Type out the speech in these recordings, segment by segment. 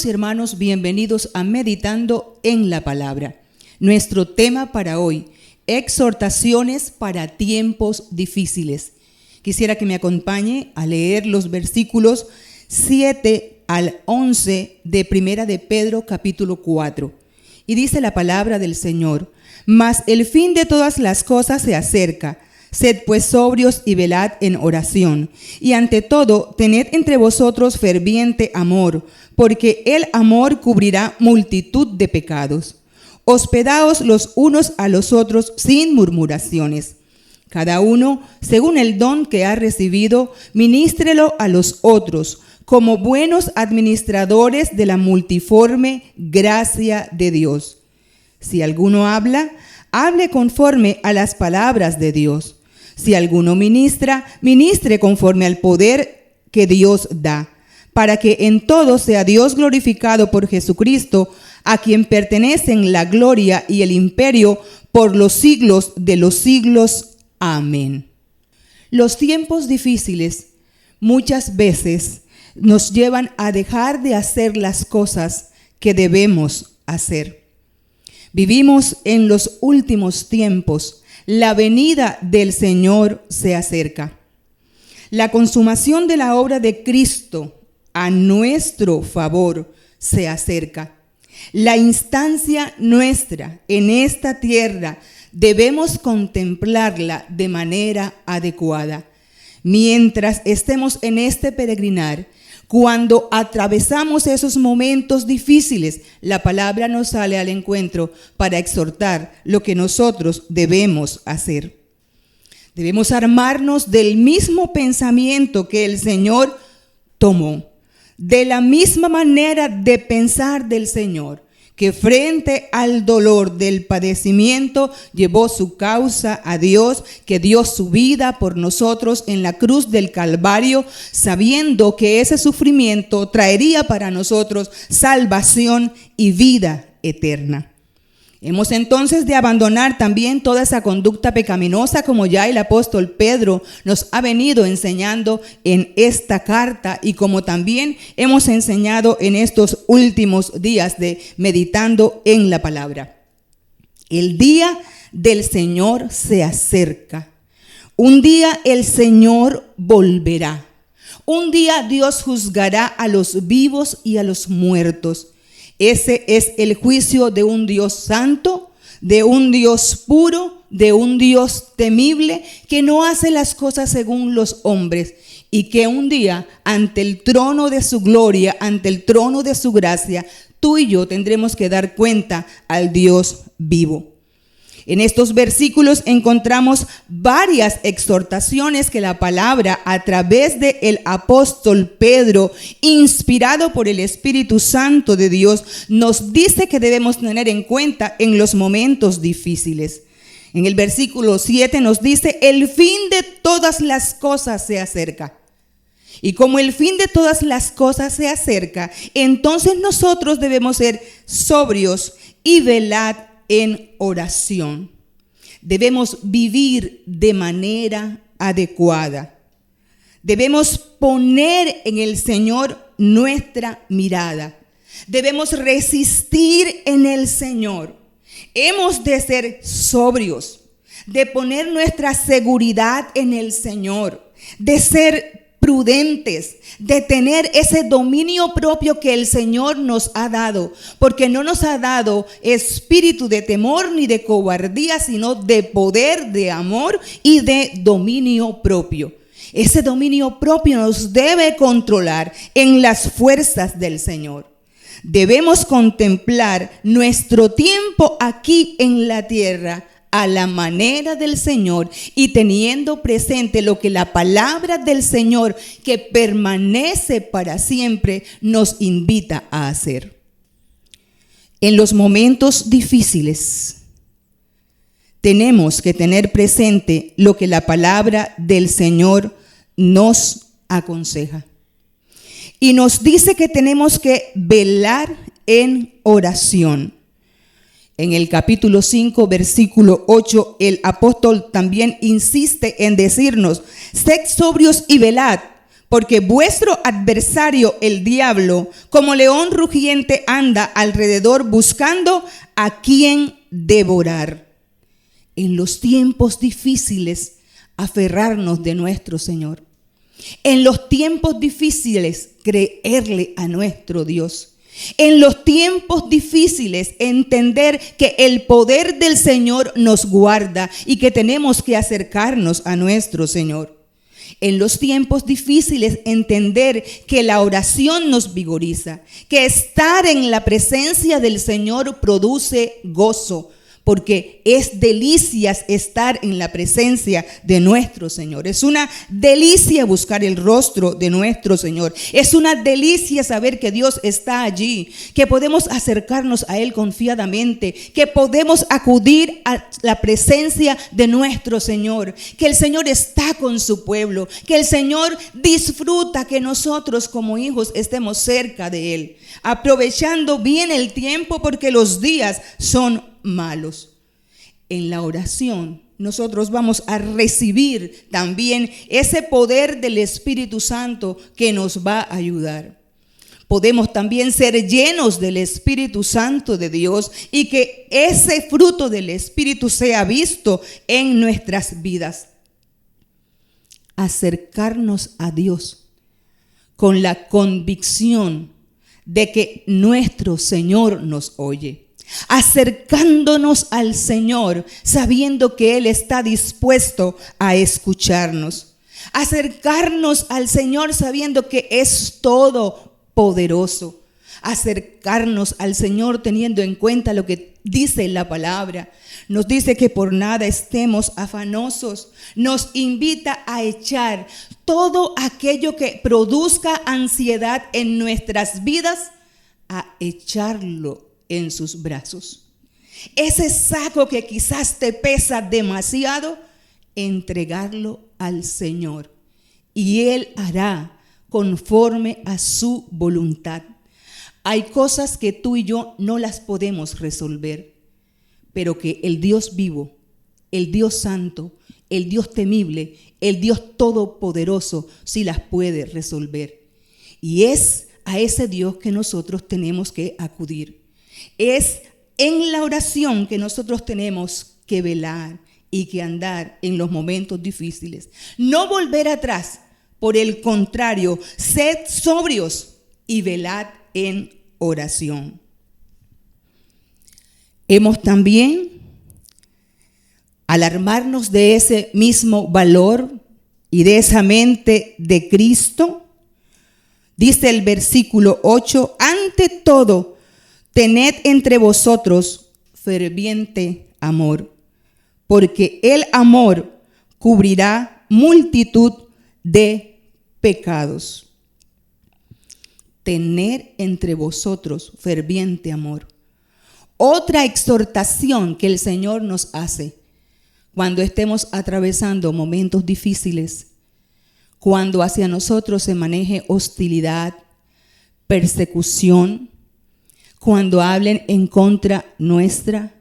Amigos y hermanos, bienvenidos a Meditando en la Palabra. Nuestro tema para hoy, exhortaciones para tiempos difíciles. Quisiera que me acompañe a leer los versículos 7 al 11 de Primera de Pedro, capítulo 4. Y dice la palabra del Señor: Mas el fin de todas las cosas se acerca. Sed pues sobrios y velad en oración. Y ante todo, tened entre vosotros ferviente amor, porque el amor cubrirá multitud de pecados. Hospedaos los unos a los otros sin murmuraciones. Cada uno, según el don que ha recibido, ministrelo a los otros, como buenos administradores de la multiforme gracia de Dios. Si alguno habla, hable conforme a las palabras de Dios. Si alguno ministra, ministre conforme al poder que Dios da, para que en todo sea Dios glorificado por Jesucristo, a quien pertenecen la gloria y el imperio por los siglos de los siglos. Amén. Los tiempos difíciles muchas veces nos llevan a dejar de hacer las cosas que debemos hacer. Vivimos en los últimos tiempos. La venida del Señor se acerca. La consumación de la obra de Cristo a nuestro favor se acerca. La instancia nuestra en esta tierra debemos contemplarla de manera adecuada. Mientras estemos en este peregrinar, cuando atravesamos esos momentos difíciles, la palabra nos sale al encuentro para exhortar lo que nosotros debemos hacer. Debemos armarnos del mismo pensamiento que el Señor tomó, de la misma manera de pensar del Señor, que frente al dolor del padecimiento llevó su causa a Dios, que dio su vida por nosotros en la cruz del Calvario, sabiendo que ese sufrimiento traería para nosotros salvación y vida eterna. Hemos entonces de abandonar también toda esa conducta pecaminosa, como ya el apóstol Pedro nos ha venido enseñando en esta carta y como también hemos enseñado en estos últimos días de Meditando en la Palabra. El día del Señor se acerca. Un día el Señor volverá. Un día Dios juzgará a los vivos y a los muertos. Ese es el juicio de un Dios santo, de un Dios puro, de un Dios temible, que no hace las cosas según los hombres y que un día ante el trono de su gloria, ante el trono de su gracia, tú y yo tendremos que dar cuenta al Dios vivo. En estos versículos encontramos varias exhortaciones que la palabra, a través del apóstol Pedro, inspirado por el Espíritu Santo de Dios, nos dice que debemos tener en cuenta en los momentos difíciles. En el versículo 7 nos dice: el fin de todas las cosas se acerca. Y como el fin de todas las cosas se acerca, entonces nosotros debemos ser sobrios y velar en oración. Debemos vivir de manera adecuada. Debemos poner en el Señor nuestra mirada. Debemos resistir en el Señor. Hemos de ser sobrios, de poner nuestra seguridad en el Señor, de ser prudentes, de tener ese dominio propio que el Señor nos ha dado, porque no nos ha dado espíritu de temor ni de cobardía, sino de poder, de amor y de dominio propio. Ese dominio propio nos debe controlar en las fuerzas del Señor. Debemos contemplar nuestro tiempo aquí en la tierra a la manera del Señor y teniendo presente lo que la palabra del Señor, que permanece para siempre, nos invita a hacer. En los momentos difíciles tenemos que tener presente lo que la palabra del Señor nos aconseja. Y nos dice que tenemos que velar en oración. En el capítulo 5, versículo 8, el apóstol también insiste en decirnos: sed sobrios y velad, porque vuestro adversario, el diablo, como león rugiente, anda alrededor buscando a quien devorar. En los tiempos difíciles, aferrarnos de nuestro Señor. En los tiempos difíciles, creerle a nuestro Dios. En los tiempos difíciles, entender que el poder del Señor nos guarda y que tenemos que acercarnos a nuestro Señor. En los tiempos difíciles, entender que la oración nos vigoriza, que estar en la presencia del Señor produce gozo, porque es delicias estar en la presencia de nuestro Señor. Es una delicia buscar el rostro de nuestro Señor. Es una delicia saber que Dios está allí, que podemos acercarnos a Él confiadamente, que podemos acudir a la presencia de nuestro Señor, que el Señor está con su pueblo, que el Señor disfruta que nosotros como hijos estemos cerca de Él, aprovechando bien el tiempo porque los días son malos. En la oración nosotros vamos a recibir también ese poder del Espíritu Santo que nos va a ayudar. Podemos también ser llenos del Espíritu Santo de Dios y que ese fruto del Espíritu sea visto en nuestras vidas. Acercarnos a Dios con la convicción de que nuestro Señor nos oye. Acercándonos al Señor sabiendo que Él está dispuesto a escucharnos. Acercarnos al Señor sabiendo que es todopoderoso. Acercarnos al Señor teniendo en cuenta lo que dice la palabra. Nos dice que por nada estemos afanosos. Nos invita a echar todo aquello que produzca ansiedad en nuestras vidas, a echarlo en sus brazos. Ese saco que quizás te pesa demasiado, entregarlo al Señor y Él hará conforme a su voluntad. Hay cosas que tú y yo no las podemos resolver, pero que el Dios vivo, el Dios santo, el Dios temible, el Dios todopoderoso sí las puede resolver. Y es a ese Dios que nosotros tenemos que acudir. Es en la oración que nosotros tenemos que velar y que andar en los momentos difíciles. No volver atrás, por el contrario, sed sobrios y velad en oración. Hemos también, al armarnos de ese mismo valor y de esa mente de Cristo, dice el versículo 8, ante todo, tened entre vosotros ferviente amor, porque el amor cubrirá multitud de pecados. Tener entre vosotros ferviente amor. Otra exhortación que el Señor nos hace cuando estemos atravesando momentos difíciles, cuando hacia nosotros se maneje hostilidad, persecución, cuando hablen en contra nuestra,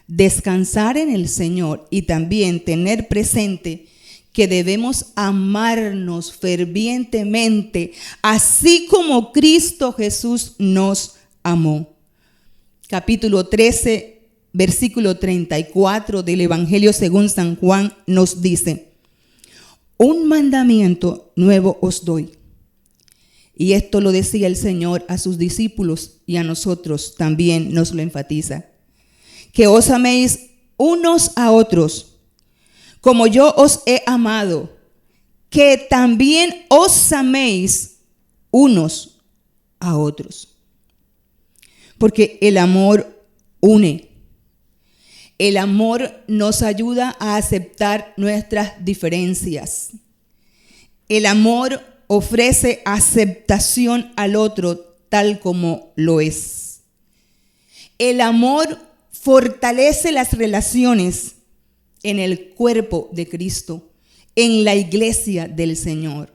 descansar en el Señor y también tener presente que debemos amarnos fervientemente, así como Cristo Jesús nos amó. Capítulo 13, versículo 34 del Evangelio según San Juan nos dice: un mandamiento nuevo os doy. Y esto lo decía el Señor a sus discípulos y a nosotros también nos lo enfatiza. Que os améis unos a otros, como yo os he amado, que también os améis unos a otros. Porque el amor une. El amor nos ayuda a aceptar nuestras diferencias. El amor ofrece aceptación al otro tal como lo es. El amor fortalece las relaciones en el cuerpo de Cristo, en la iglesia del Señor.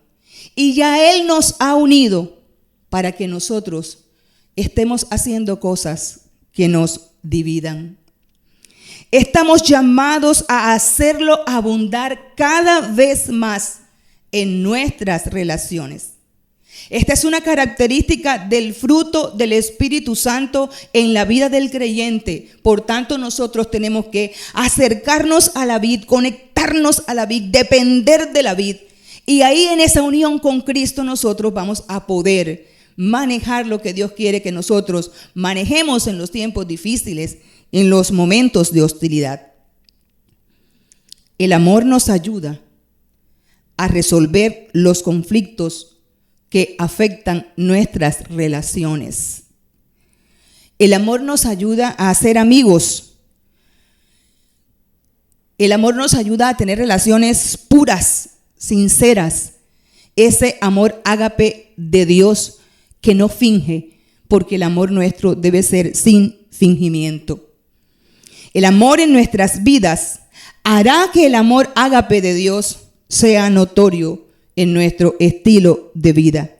Y ya Él nos ha unido para que nosotros estemos haciendo cosas que nos dividan. Estamos llamados a hacerlo abundar cada vez más en nuestras relaciones. Esta es una característica del fruto del Espíritu Santo en la vida del creyente. Por tanto, nosotros tenemos que acercarnos a la vid, conectarnos a la vid, depender de la vid. Y ahí en esa unión con Cristo nosotros vamos a poder manejar lo que Dios quiere que nosotros manejemos en los tiempos difíciles, en los momentos de hostilidad. El amor nos ayuda a resolver los conflictos que afectan nuestras relaciones. El amor nos ayuda a ser amigos. El amor nos ayuda a tener relaciones puras, sinceras. Ese amor ágape de Dios que no finge, porque el amor nuestro debe ser sin fingimiento. El amor en nuestras vidas hará que el amor ágape de Dios sea notorio en nuestro estilo de vida.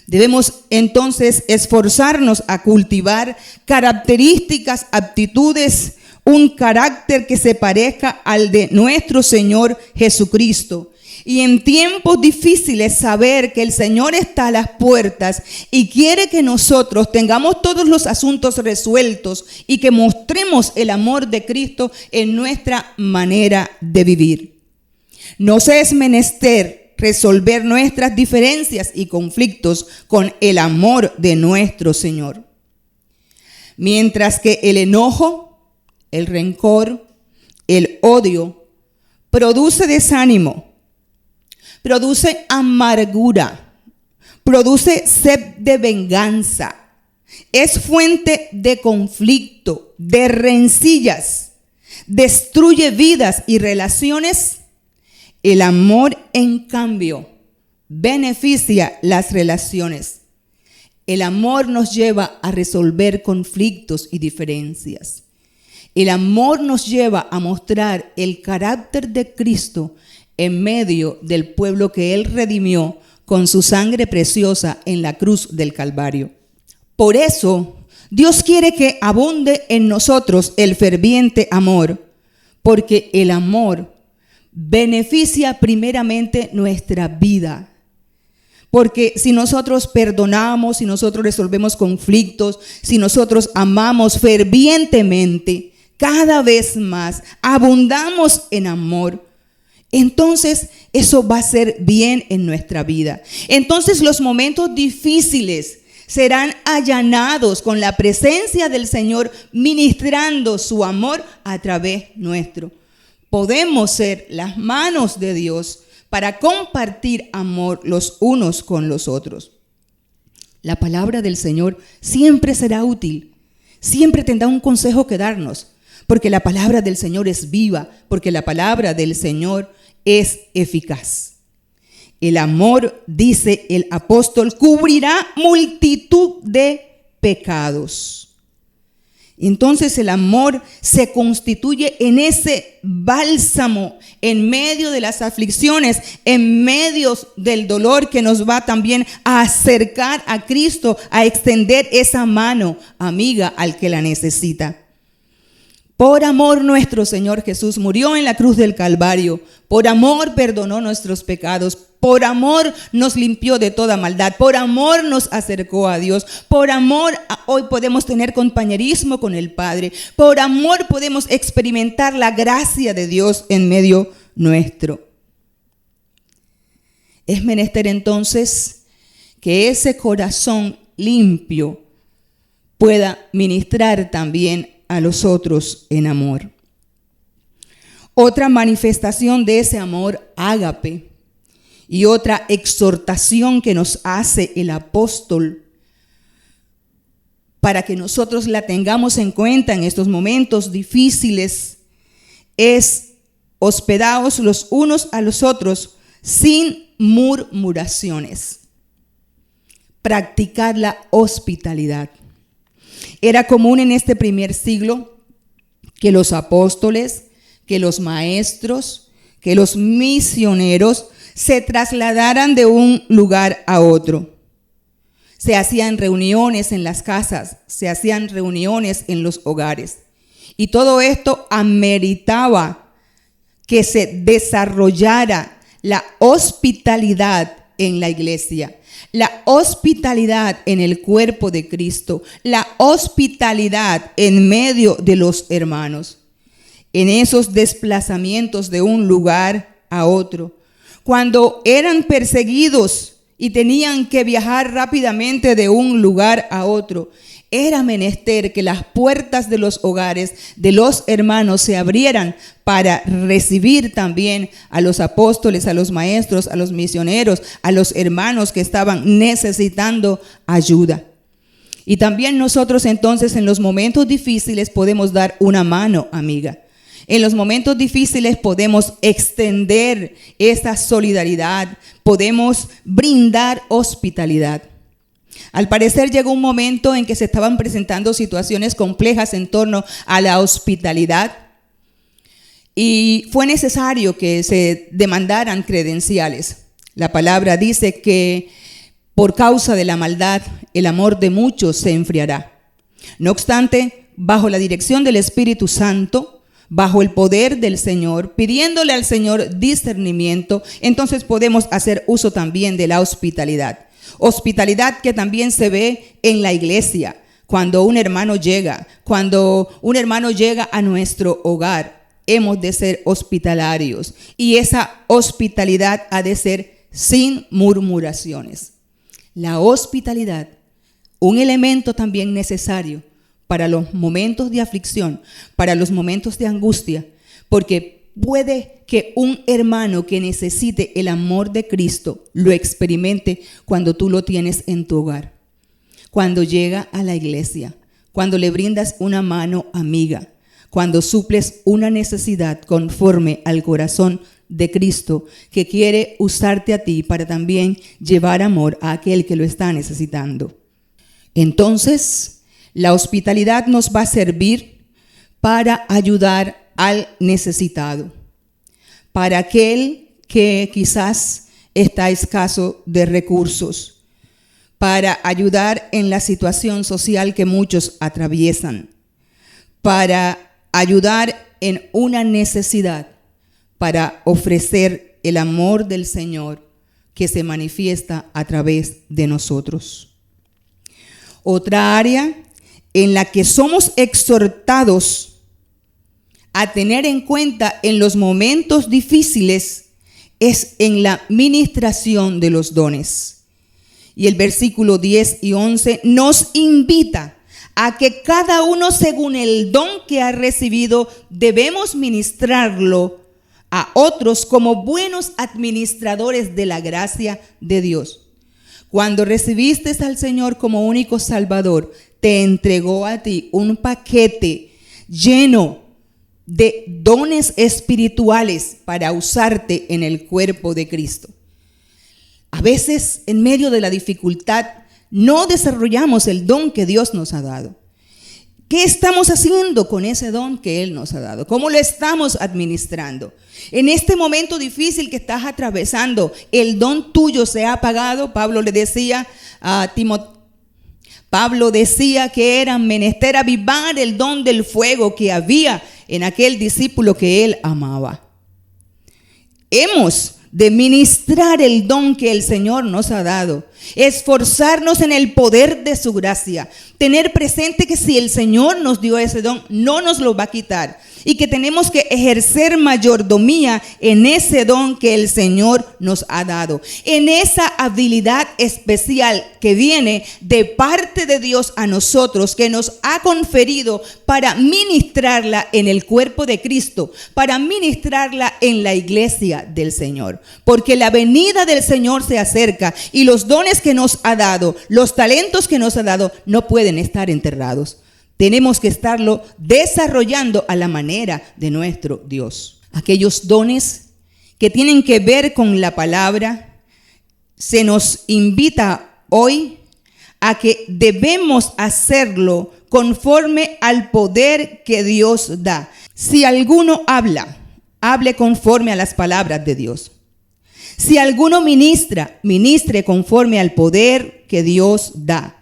Debemos entonces esforzarnos a cultivar características, aptitudes, un carácter que se parezca al de nuestro Señor Jesucristo. Y en tiempos difíciles saber que el Señor está a las puertas y quiere que nosotros tengamos todos los asuntos resueltos y que mostremos el amor de Cristo en nuestra manera de vivir. No se es menester resolver nuestras diferencias y conflictos con el amor de nuestro Señor. Mientras que el enojo, el rencor, el odio produce desánimo, produce amargura, produce sed de venganza, es fuente de conflicto, de rencillas, destruye vidas y relaciones. El amor, en cambio, beneficia las relaciones. El amor nos lleva a resolver conflictos y diferencias. El amor nos lleva a mostrar el carácter de Cristo en medio del pueblo que Él redimió con su sangre preciosa en la cruz del Calvario. Por eso, Dios quiere que abunde en nosotros el ferviente amor, porque el amor beneficia primeramente nuestra vida. Porque si nosotros perdonamos, si nosotros resolvemos conflictos, si nosotros amamos fervientemente, cada vez más abundamos en amor, entonces eso va a ser bien en nuestra vida. Entonces los momentos difíciles serán allanados con la presencia del Señor ministrando su amor a través nuestro. Podemos ser las manos de Dios para compartir amor los unos con los otros. La palabra del Señor siempre será útil, siempre tendrá un consejo que darnos, porque la palabra del Señor es viva, porque la palabra del Señor es eficaz. El amor, dice el apóstol, cubrirá multitud de pecados. Entonces el amor se constituye en ese bálsamo en medio de las aflicciones, en medio del dolor que nos va también a acercar a Cristo, a extender esa mano amiga al que la necesita. Por amor nuestro Señor Jesús murió en la cruz del Calvario. Por amor perdonó nuestros pecados. Por amor nos limpió de toda maldad. Por amor nos acercó a Dios. Por amor hoy podemos tener compañerismo con el Padre. Por amor podemos experimentar la gracia de Dios en medio nuestro. Es menester entonces que ese corazón limpio pueda ministrar también a los otros en amor. Otra manifestación de ese amor ágape y otra exhortación que nos hace el apóstol para que nosotros la tengamos en cuenta en estos momentos difíciles es hospedaos los unos a los otros sin murmuraciones. Practicar la hospitalidad. Era común en este primer siglo que los apóstoles, que los maestros, que los misioneros se trasladaran de un lugar a otro. Se hacían reuniones en las casas, se hacían reuniones en los hogares. Y todo esto ameritaba que se desarrollara la hospitalidad en la iglesia, la hospitalidad en el cuerpo de Cristo, la hospitalidad en medio de los hermanos, en esos desplazamientos de un lugar a otro, cuando eran perseguidos y tenían que viajar rápidamente de un lugar a otro. Era menester que las puertas de los hogares de los hermanos se abrieran para recibir también a los apóstoles, a los maestros, a los misioneros, a los hermanos que estaban necesitando ayuda. Y también nosotros entonces en los momentos difíciles podemos dar una mano amiga. En los momentos difíciles podemos extender esa solidaridad, podemos brindar hospitalidad. Al parecer llegó un momento en que se estaban presentando situaciones complejas en torno a la hospitalidad y fue necesario que se demandaran credenciales. La palabra dice que por causa de la maldad el amor de muchos se enfriará. No obstante, bajo la dirección del Espíritu Santo, bajo el poder del Señor, pidiéndole al Señor discernimiento, entonces podemos hacer uso también de la hospitalidad. Hospitalidad que también se ve en la iglesia, cuando un hermano llega a nuestro hogar, hemos de ser hospitalarios y esa hospitalidad ha de ser sin murmuraciones. La hospitalidad, un elemento también necesario para los momentos de aflicción, para los momentos de angustia, porque puede que un hermano que necesite el amor de Cristo lo experimente cuando tú lo tienes en tu hogar, cuando llega a la iglesia, cuando le brindas una mano amiga, cuando suples una necesidad conforme al corazón de Cristo que quiere usarte a ti para también llevar amor a aquel que lo está necesitando. Entonces, la hospitalidad nos va a servir para ayudar al necesitado, para aquel que quizás está escaso de recursos, para ayudar en la situación social que muchos atraviesan, para ayudar en una necesidad, para ofrecer el amor del Señor que se manifiesta a través de nosotros. Otra área en la que somos exhortados a tener en cuenta en los momentos difíciles es en la ministración de los dones. Y el versículo 10 y 11 nos invita a que cada uno según el don que ha recibido debemos ministrarlo a otros como buenos administradores de la gracia de Dios. Cuando recibiste al Señor como único Salvador, te entregó a ti un paquete lleno de dones espirituales para usarte en el cuerpo de Cristo. A veces, en medio de la dificultad, no desarrollamos el don que Dios nos ha dado. ¿Qué estamos haciendo con ese don que Él nos ha dado? ¿Cómo lo estamos administrando? En este momento difícil que estás atravesando, ¿el don tuyo se ha apagado? Pablo le decía a Timoteo, Pablo decía que era menester avivar el don del fuego que había en aquel discípulo que él amaba. Hemos de ministrar el don que el Señor nos ha dado, esforzarnos en el poder de su gracia, tener presente que si el Señor nos dio ese don, no nos lo va a quitar y que tenemos que ejercer mayordomía en ese don que el Señor nos ha dado, en esa habilidad especial que viene de parte de Dios a nosotros, que nos ha conferido para ministrarla en el cuerpo de Cristo, para ministrarla en la iglesia del Señor, porque la venida del Señor se acerca y los dones que nos ha dado, los talentos que nos ha dado, no pueden estar enterrados. Tenemos que estarlo desarrollando a la manera de nuestro Dios. Aquellos dones que tienen que ver con la palabra, se nos invita hoy a que debemos hacerlo conforme al poder que Dios da. Si alguno habla, hable conforme a las palabras de Dios. Si alguno ministra, ministre conforme al poder que Dios da,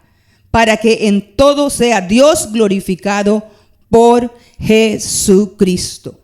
para que en todo sea Dios glorificado por Jesucristo.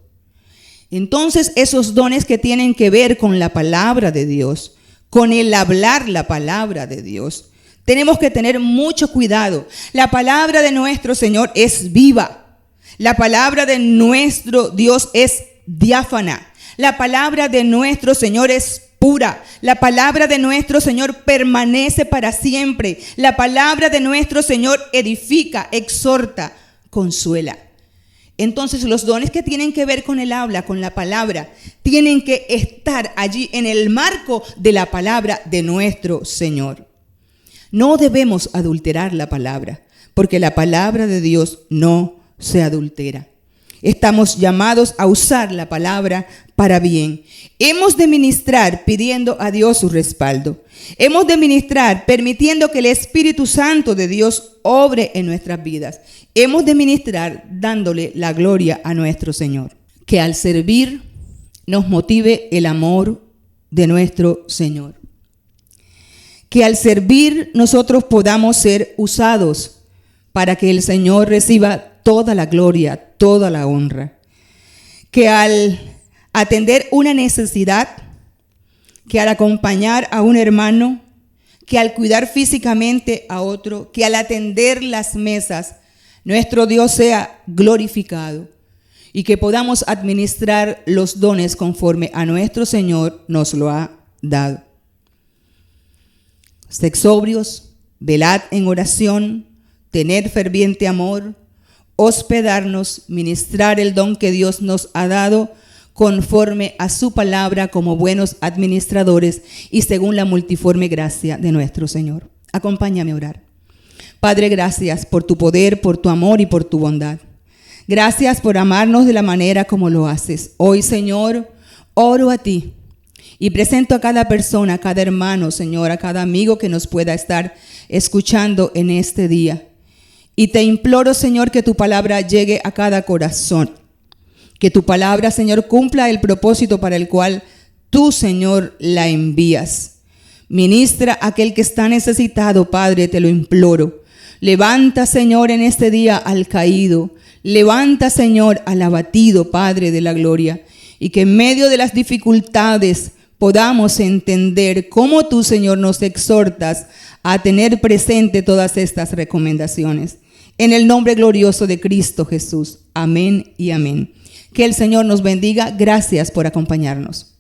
Entonces, esos dones que tienen que ver con la palabra de Dios, con el hablar la palabra de Dios, tenemos que tener mucho cuidado. La palabra de nuestro Señor es viva. La palabra de nuestro Dios es diáfana. La palabra de nuestro Señor es pura. La palabra de nuestro Señor permanece para siempre. La palabra de nuestro Señor edifica, exhorta, consuela. Entonces los dones que tienen que ver con el habla, con la palabra, tienen que estar allí en el marco de la palabra de nuestro Señor. No debemos adulterar la palabra, porque la palabra de Dios no se adultera. Estamos llamados a usar la palabra para bien. Hemos de ministrar pidiendo a Dios su respaldo. Hemos de ministrar permitiendo que el Espíritu Santo de Dios obre en nuestras vidas. Hemos de ministrar dándole la gloria a nuestro Señor. Que al servir nos motive el amor de nuestro Señor. Que al servir nosotros podamos ser usados para que el Señor reciba toda la gloria, toda la honra. Que al atender una necesidad, que al acompañar a un hermano, que al cuidar físicamente a otro, que al atender las mesas, nuestro Dios sea glorificado y que podamos administrar los dones conforme a nuestro Señor nos lo ha dado. Sed sobrios, velad en oración, tened ferviente amor, hospedarnos, ministrar el don que Dios nos ha dado conforme a su palabra como buenos administradores y según la multiforme gracia de nuestro Señor. Acompáñame a orar. Padre, gracias por tu poder, por tu amor y por tu bondad. Gracias por amarnos de la manera como lo haces. Hoy, Señor, oro a ti y presento a cada persona, a cada hermano, Señor, a cada amigo que nos pueda estar escuchando en este día. Y te imploro, Señor, que tu palabra llegue a cada corazón. Que tu palabra, Señor, cumpla el propósito para el cual tú, Señor, la envías. Ministra a aquel que está necesitado, Padre, te lo imploro. Levanta, Señor, en este día al caído. Levanta, Señor, al abatido, Padre de la gloria. Y que en medio de las dificultades podamos entender cómo tú, Señor, nos exhortas a tener presente todas estas recomendaciones. En el nombre glorioso de Cristo Jesús. Amén y amén. Que el Señor nos bendiga. Gracias por acompañarnos.